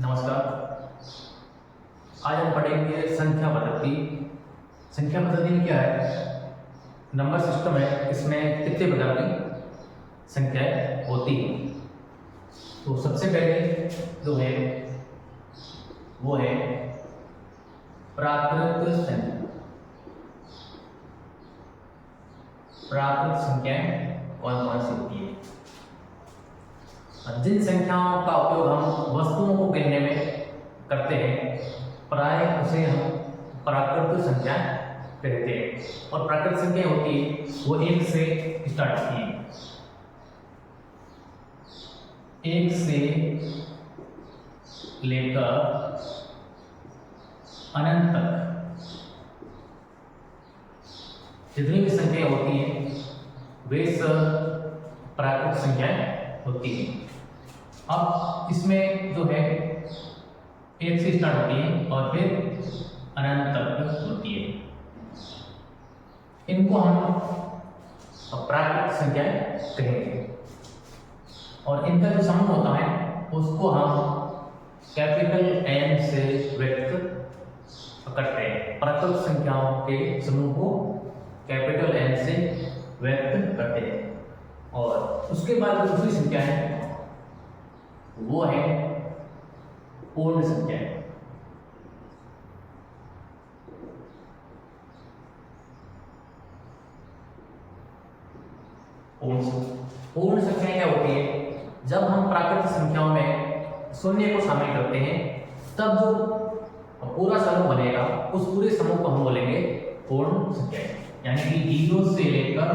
नमस्कार। आज हम पढ़ेंगे संख्या पद्धति। संख्या पद्धति में क्या है? नंबर सिस्टम है, इसमें कितने प्रकार की संख्याएं होती हैं। तो सबसे पहले जो है वो है प्राकृत संख्या। प्राकृत संख्याएं कौन कौन सी होती है? जिन संख्याओं का उपयोग हम वस्तुओं को गिनने में करते हैं प्राय उसे हम प्राकृत संख्या कहते हैं। और प्राकृत संख्या होती है वो एक से स्टार्ट होती है, एक से लेकर अनंत तक जितनी भी संख्या होती है वे सब प्राकृत संख्याएं होती है। अब इसमें जो है एक से स्टार्ट होती है और फिर अनंत तक होती है। इनको हम प्राकृत संख्याएं कहेंगे। और इनका जो समूह होता है उसको हम कैपिटल एन से व्यक्त करते हैं। प्राकृत संख्याओं के समूह को कैपिटल एन से व्यक्त करते हैं। और उसके बाद जो दूसरी संख्या है वो है पूर्ण संख्या। पूर्ण संख्या क्या होती है? जब हम प्राकृत संख्याओं में शून्य को शामिल करते हैं तब जो पूरा समूह बनेगा उस पूरे समूह को हम बोलेंगे पूर्ण संख्या। यानी कि 0 से लेकर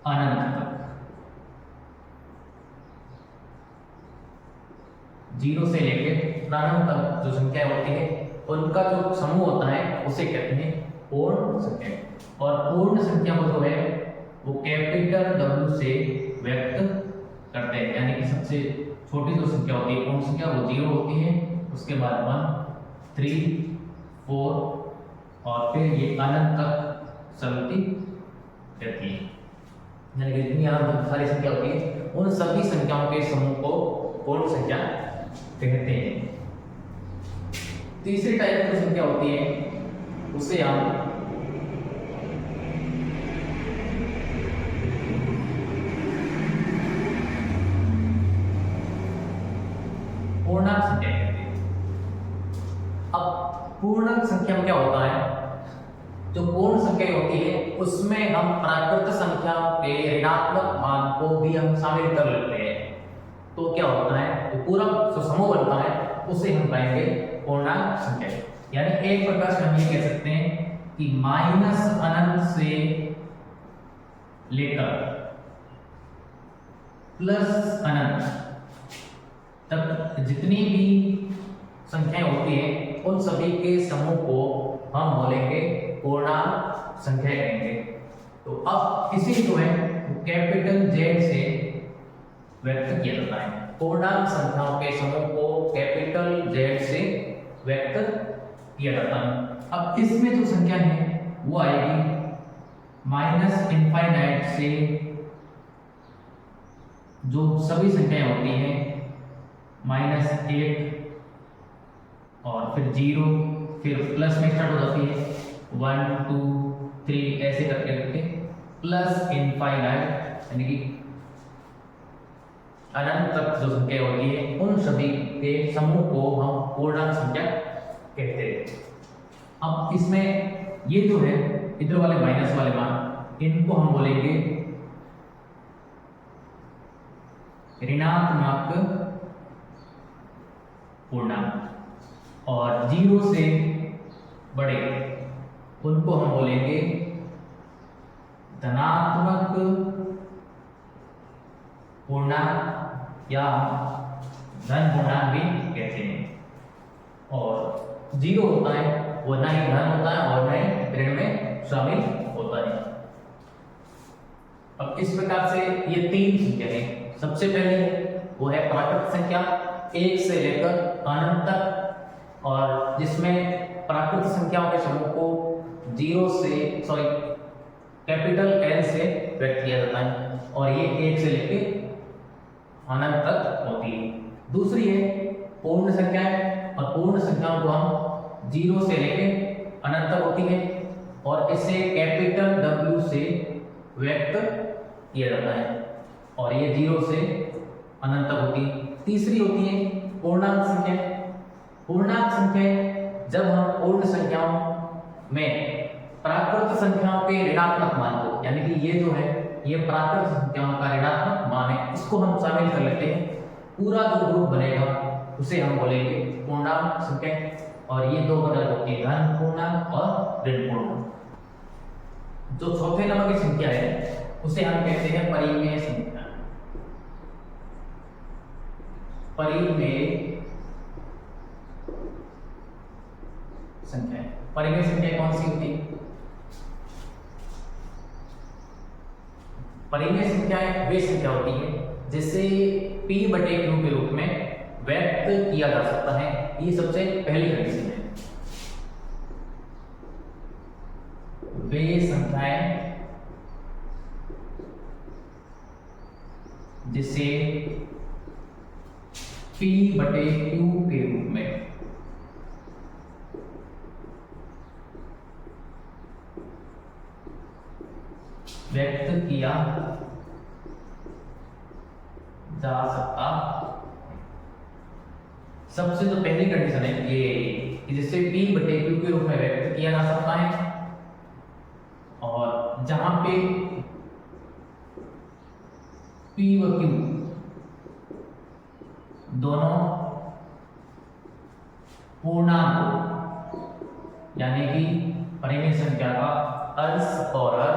अनंत तक, 0 से लेकर अनंत तक जो संख्या होती है उनका जो समूह होता है उसे कहते हैं पूर्ण संख्या। और पूर्ण संख्या को जो है वो कैपिटल W से व्यक्त करते हैं। यानी कि सबसे छोटी जो संख्या होती है पूर्ण संख्या वो 0 होती है, उसके बाद 1, 3, 4 और फिर ये अनंत तक चलती रहती है। यानी कि जितनी अनंत सारी संख्या होती है उन सभी संख्याओं के समूह को पूर्ण संख्या कहते हैं। तीसरी टाइप की संख्या होती है उसे हम पूर्णांक संख्या कहते हैं। अब पूर्णांक संख्या में क्या होता है? जो पूर्ण संख्या होती है उसमें हम प्राकृत संख्या के ऋणात्मक मान को भी हम शामिल कर लेते हैं। तो क्या होता है? तो पूरा जो समूह बनता है उसे हम कहेंगे पूर्णांक संख्या। यानी एक प्रकार से हम ये कह सकते हैं कि माइनस अनंत से लेकर प्लस अनंत तक जितनी भी संख्याएं होती है उन सभी के समूह को हम बोलेंगे पूर्णांक संख्या कहेंगे। तो अब इसी जो है कैपिटल Z से व्यक्त किया जाता है। पूर्णांक संख्याओं के समूह को कैपिटल Z से व्यक्त किया जाता है। अब इसमें जो संख्या है वो आएगी माइनस इनफाइनाइट से जो सभी संख्याएं होती हैं -1 और फिर 0 फिर प्लस में स्टार्ट हो जाती है 1 2 3 ऐसे करके करके प्लस इनफाइनाइट यानी कि अनंत तक जो संख्या होती है उन सभी के समूह को हम पूर्णांक संख्या कहते हैं। अब इसमें ये जो है इधर वाले माइनस वाले मान इनको हम बोलेंगे ऋणात्मक पूर्णांक और 0 से बड़े उनको हम बोलेंगे धनात्मक पूर्णांक या धन पूर्णांक भी कहते हैं। और 0 होता है वो ना ही धन होता है और ना ही ऋण में शामिल होता है। अब इस प्रकार से ये 3 संख्या है। सबसे पहले वो है प्राकृत संख्या 1 से लेकर अनंत तक, और जिसमें प्राकृत संख्याओं के समूह को 0 से कैपिटल N से व्यक्त किया जाता है। और ये 1 से लेकर अनंत तक होती है। दूसरी है पूर्ण संख्याएं, और पूर्ण संख्याओं को हम 0 से लेके अनंत तक होती है, और इसे कैपिटल W से व्यक्त किया जाता है, और ये 0 से अनंत तक होती है। तीसरी होती है पूर्णांक संख्या। पूर्णांक संख्या जब हम पूर्ण संख्याओं में प्राकृत संख्याओं के ऋणात्मक मान को, यानी कि ये जो है ये प्राकृत संख्याओं का ऋणात्मक मान है, इसको हम शामिल कर लेते हैं, पूरा जो ग्रुप बनेगा उसे हम बोलेंगे पूर्णांक संख्या। और ये दो प्रकार होती है, धन पूर्णांक और ऋण पूर्णांक। जो चौथे नंबर की संख्या है उसे हम कहते हैं परिमेय संख्या। परिमेय संख्या, परिमेय संख्या कौन सी होती है? परिमेय संख्याएं वे संख्या होती है जिसे P बटे Q के रूप में व्यक्त किया जा सकता है। ये सबसे पहली कंडीशन है। वे संख्याएं जिसे P बटे Q के रूप में व्यक्त किया जा सकता। सबसे जो पहली कंडीशन है ये कि जिससे P बटे Q के रूप में व्यक्त किया जा सकता है, और जहां पे P व Q दोनों पूर्णांक, यानी कि परिमेय संख्या का अंश और हर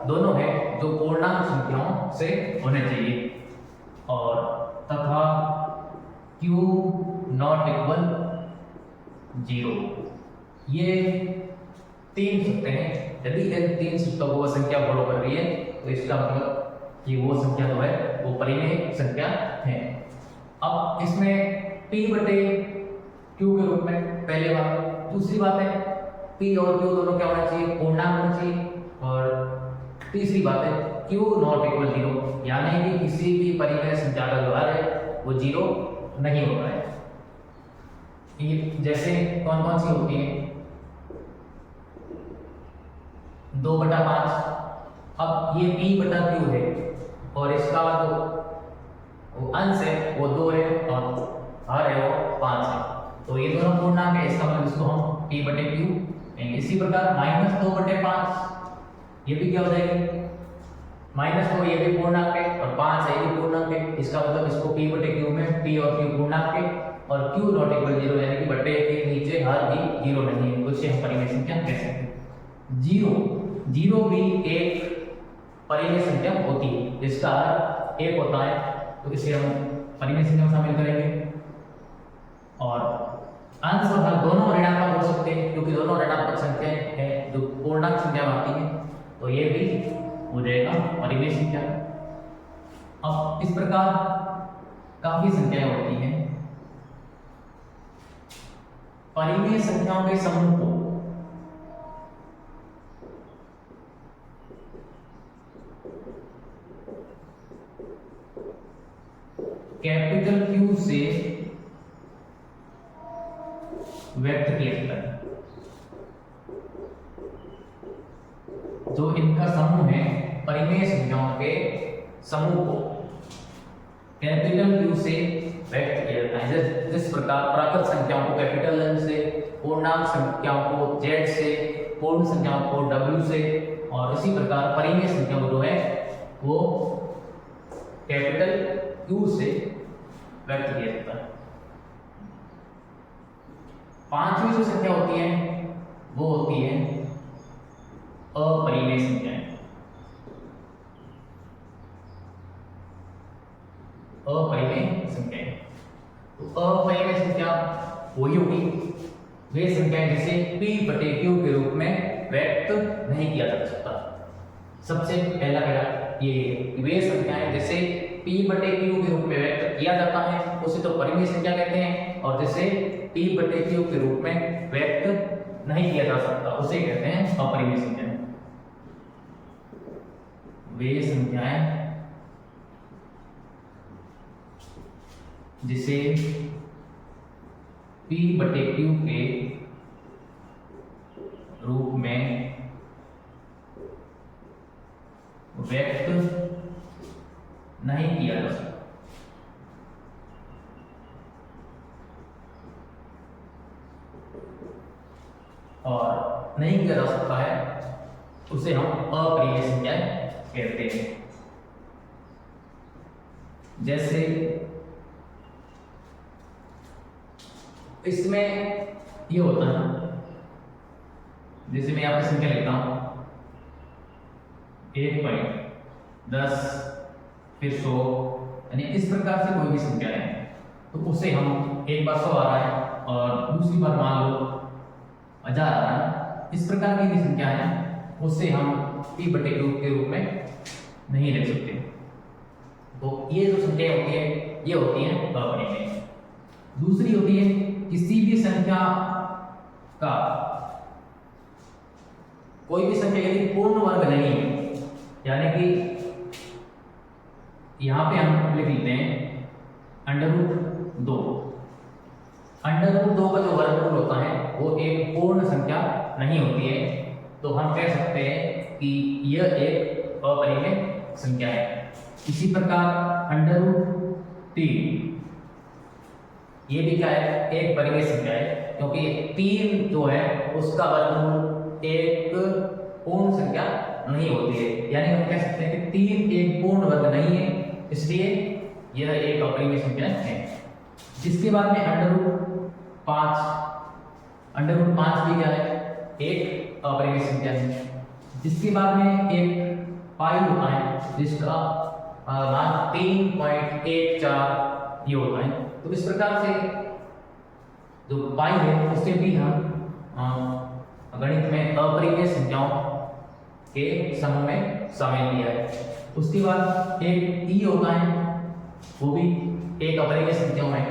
दोनों है जो पूर्णांक संख्याओं से होने चाहिए, और तथा Q नॉट इक्वल 0। ये तीन शर्तें हैं। यदि इन तीन शर्तों को वो संख्या फॉलो कर रही है तो इसका मतलब कि वो संख्या जो है वो परिमेय संख्या है। अब इसमें P बटे Q के रूप में पहले बात। दूसरी बात है P और Q दोनों क्या होना चाहिए? पूर्णांक होना चाहिए। और तीसरी बात है Q नॉट इक्वल 0, यानी कि किसी भी परिमेय संख्या का जो हर है वो 0 नहीं होता है। ये जैसे कौन कौन सी होती है? 2/5। अब ये P बटा Q है और इसका जो अंश है वो 2 है और हर है वो 5 है, तो ये दोनों पूर्णांक है, इसका मतलब इसको हम P बटे Q। इसी प्रकार -2/5 ये भी क्या हो जाएगी? -2 ये भी पूर्णांक है और 5 है ये भी पूर्णांक है, इसका मतलब इसको P बटे Q में P और Q पूर्णांक है और Q नॉट इक्वल 0, यानी कि बटे के नीचे हर भी 0 नहीं है, तो इसे हम परिमेय संख्या कह सकते हैं। 0 भी एक परिमेय संख्या होती है जिसका हर 1 होता है, तो इसे हम परिमेय संख्या में शामिल करेंगे। और अंश और हर दोनों ऋणात्मक हो सकते हैं क्योंकि दोनों ऋणात्मक संख्याएं हैं जो पूर्णांक संख्या में आती है, तो ये भी हो जाएगा परिमेय संख्या। अब इस प्रकार काफी संख्याएं होती हैं। परिमेय संख्याओं के समूह को कैपिटल Q से व्यक्त किया जाता है। जो इनका समूह है, परिमेय संख्याओं के समूह को कैपिटल Q से व्यक्त किया जाता है। जिस प्रकार प्राकृत संख्याओं को कैपिटल N से, पूर्णांक संख्याओं को Z से, पूर्ण संख्याओं को W से, और इसी प्रकार परिमेय संख्या को जो है वो कैपिटल Q से व्यक्त किया जाता है। पांचवी जो संख्या होती है वो होती है अपरिमेय संख्याएं। अपरिमेय संख्याएं, तो अपरिमेय संख्या वही होगी वे संख्याएं जिसे P बटे Q के रूप में व्यक्त नहीं किया जा सकता। सबसे पहला ये वे संख्याएं जिसे P बटे Q के रूप में व्यक्त किया जाता है उसे तो परिमेय संख्या कहते हैं, और जिसे P बटे Q के रूप में व्यक्त नहीं किया जा सकता उसे कहते हैं अपरिमेय संख्याएं। वे संख्याएं जिसे P/Q के रूप में व्यक्त नहीं किया जा सकता। और नहीं किया जा सकता है उसे हम अपरिमेय संख्याएं कहते हैं। जैसे इसमें ये होता है, जैसे मैं यहाँ पे संख्या लेता हूं 1.10 फिर 100, यानी इस प्रकार से कोई भी संख्या है तो उसे हम एक बार 100 आ रहा है और दूसरी बार मान लो 1000 आ रहा है, इस प्रकार की भी संख्या है उससे हम P/Q के रूप में नहीं लिख सकते। तो ये जो संख्या होती है ये होती है अपरिमेय। दूसरी होती है किसी भी संख्या का कोई भी संख्या यदि पूर्ण वर्ग नहीं है, यानी कि यहां पे हम लिख लेते हैं √2। √2 का जो वर्गमूल होता है वो एक पूर्ण संख्या नहीं होती है, तो हम कह सकते हैं कि यह एक अपरिमेय संख्या है। इसी प्रकार √3 ये भी क्या है, एक परिमेय संख्या है, क्योंकि 3 जो है उसका वर्गमूल एक पूर्ण संख्या नहीं होती है, यानी हम कह सकते हैं कि 3 एक पूर्ण वर्ग नहीं है, इसलिए यह एक अपरिमेय संख्या है। जिसके बाद में √5 भी क्या है, एक अपरिमेय संख्या है। जिसके बाद में एक पाई होता है जिसका मान 3.14 ये होता है। तो इस प्रकार से जो पाई है उसे भी हम गणित में अपरिमेय संख्याओं के समूह में शामिल किया है। उसके बाद एक ई होता है, वो भी एक अपरिमेय संख्याओं है।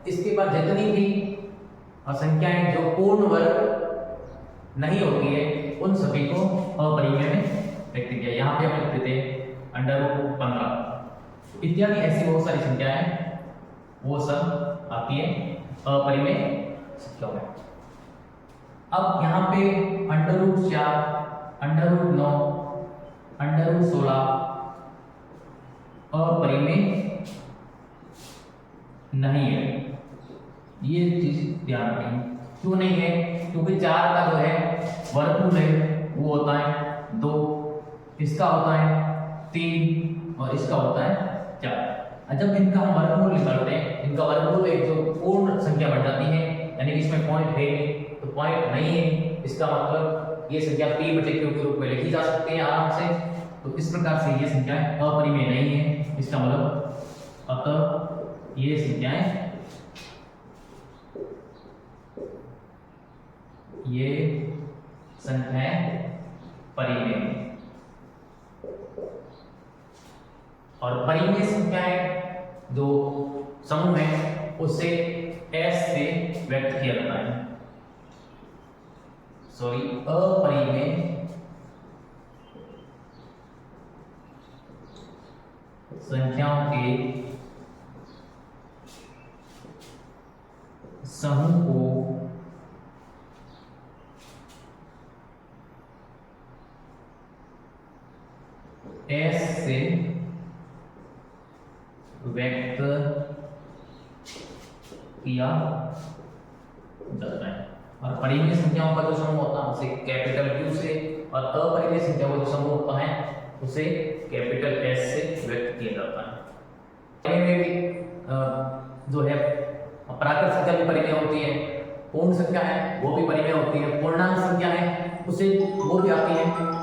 इसके बाद जितनी भी संख्याएं जो पूर्ण वर्ग नहीं होती है उन सभी को अपरिमेय में व्यक्त किया। यहाँ पे हम लिख देते हैं √15 इत्यादि। ऐसी बहुत सारी संख्याएं हैं, वो सब आती है अपरिमेय संख्याओं में। अब यहाँ पे √4, √9, √16 अपरिमेय नहीं है। ये चीज ध्यान रखें। क्यों नहीं है? क्योंकि 4 का जो है वर्गमूल है वो होता है 2, इसका होता है 3 और इसका होता है 4। जब इनका हम वर्गमूल निकालते हैं, इनका वर्गमूल एक जो पूर्ण संख्या बन जाती है, यानी कि इसमें पॉइंट है तो पॉइंट नहीं है, इसका मतलब ये संख्या P/Q के रूप में लिखी जा सकती है आराम से। तो इस प्रकार से ये संख्याएं अपरिमेय नहीं है, इसका मतलब अतः ये संख्याएं परिमेय। और परिमेय संख्याएं जो समूह है उसे S से व्यक्त किया जाता है। अपरिमेय संख्याओं के समूह को S से व्यक्त किया जाता है। और परिमेय संख्याओं का जो समूह होता है उसे कैपिटल Q से, और अपरिमेय संख्याओं का जो समूह होता है उसे कैपिटल S से व्यक्त किया जाता है। परिमेय भी जो है प्राकृत संख्या भी परिमेय होती है, पूर्ण संख्या है वो भी परिमेय होती है, पूर्णांक संख्या है उसे वो भी आती है।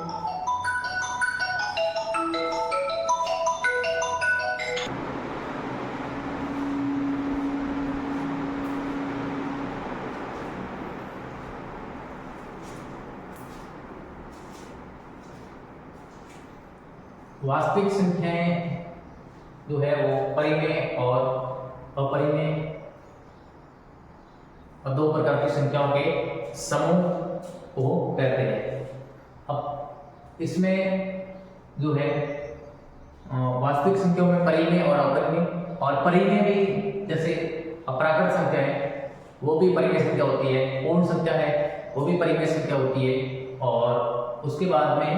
वास्तविक संख्याएं जो है वो परिमेय और अपरिमेय और दो प्रकार की संख्याओं के समूह को कहते हैं। अब इसमें जो है वास्तविक संख्याओं में परिमेय और अपरिमेय, और परिमेय भी जैसे प्राकृत संख्या है वो भी परिमेय संख्या होती है, पूर्ण संख्या है वो भी परिमेय संख्या होती है, और उसके बाद में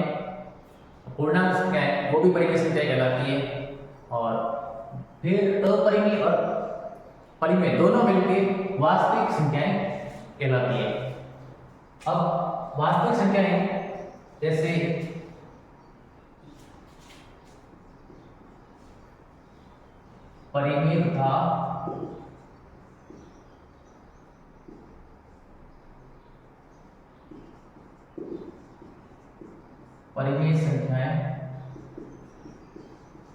पूर्णांक संख्या है वो भी परिमेय संख्या कहलाती है, और फिर अपरिमेय और परिमेय दोनों मिलकर वास्तविक संख्याएं कहलाती है। अब वास्तविक संख्याएं जैसे परिमेय तथा परिमेय संख्याएं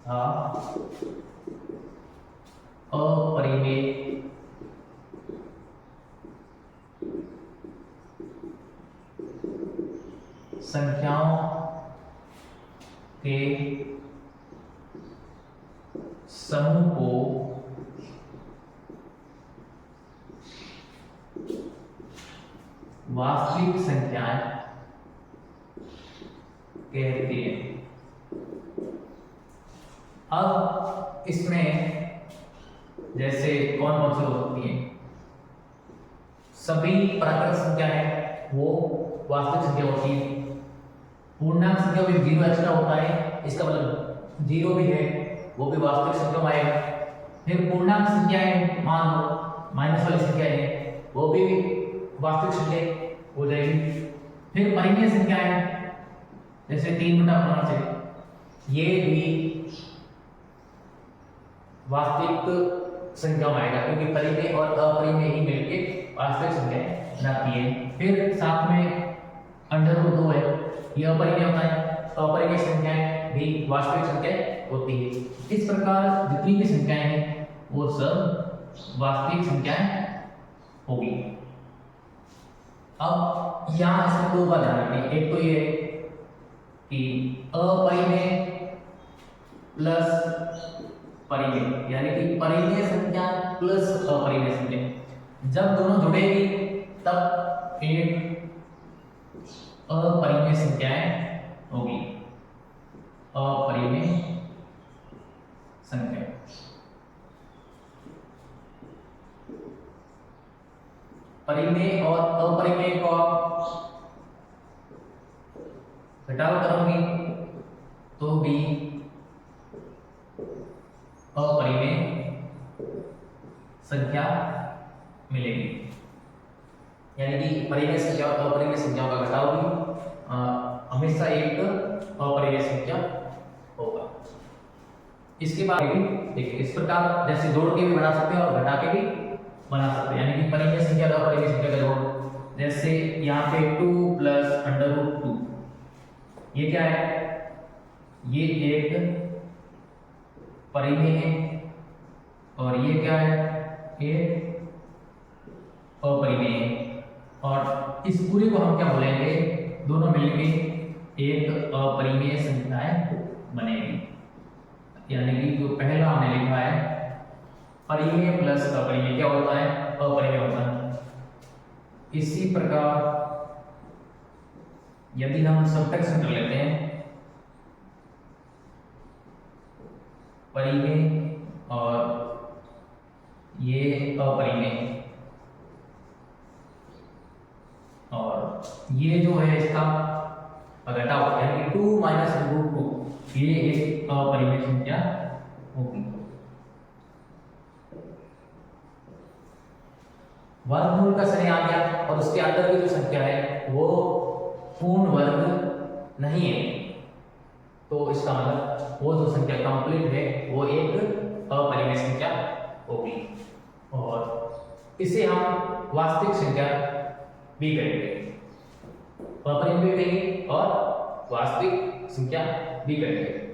तथा अपरिमेय संख्याओं के समूह को वास्तविक संख्याएं कहते हैं। अब इसमें जैसे कौन कौन सी हो सकती है, सभी प्राकृत संख्या है वो वास्तविक संख्या होती है, पूर्णांक संख्या में जीरो एक्स्ट्रा होता है, इसका मतलब जीरो भी है वो भी वास्तविक संख्या में आएगा। फिर पूर्णांक संख्याएं मान लो माइनस वाली संख्या है वो भी वास्तविक संख्या हो जाएगी। फिर परिमेय संख्याएं जैसे 3/5 है ये भी वास्तविक संख्या में आएगा, क्योंकि परिमेय और अपरिमेय ही मिलकर वास्तविक संख्याएं बनाती है। फिर साथ में √2 है ये अपरिमेय होता है, तो अपरिमेय संख्याएं भी वास्तविक संख्याएं होती है। इस प्रकार जितनी भी संख्याएं हैं वो सब वास्तविक संख्याएं होगी। अब यहाँ इसमें दो बात ध्यान रखनी, एक तो ये कि अपरिमेय प्लस परिमेय, यानी कि परिमेय संख्या प्लस अपरिमेय संख्या, जब दोनों जुड़ेगी तब एक अपरिमेय संख्याएं होगी। अपरिमेय संख्या परिमेय और अपरिमेय को घटाव करोगे तो भी अपरिमेय संख्या मिलेगी, यानी कि परिमेय संख्या और अपरिमेय संख्याओं का घटाव भी हमेशा एक अपरिमेय संख्या होगा। इसके बाद देखिए इस प्रकार जैसे जोड़ के भी बना सकते हैं और घटा के भी बना सकते हैं, यानी कि परिमेय संख्या और अपरिमेय संख्या का जोड़, जैसे यहाँ पे 2 + √2 ये क्या है, ये एक परिमेय है, और ये क्या है, ये अपरिमेय है, और इस पूरे को हम क्या बोलेंगे, दोनों मिलकर एक अपरिमेय संख्याएं बनेगी। यानी कि जो पहला हमने लिखा है परिमेय प्लस अपरिमेय क्या होता है, अपरिमेय होता है। इसी प्रकार यदि हम सबट्रैक्शन कर लेते हैं परिमेय और ये अपरिमेय, और ये जो है इसका घटाव यानी 2 - √2 ये एक अपरिमेय संख्या होगी। वर्गमूल का श्रेणी आ गया, और उसके अंदर की जो संख्या है वो पूर्ण वर्ग नहीं है, तो इसका मतलब वो जो संख्या कंप्लीट है वो एक अपरिमेय संख्या होगी, और इसे हम वास्तविक संख्या भी कहेंगे, अपरिमेय भी कहेंगे और वास्तविक संख्या भी कहेंगे।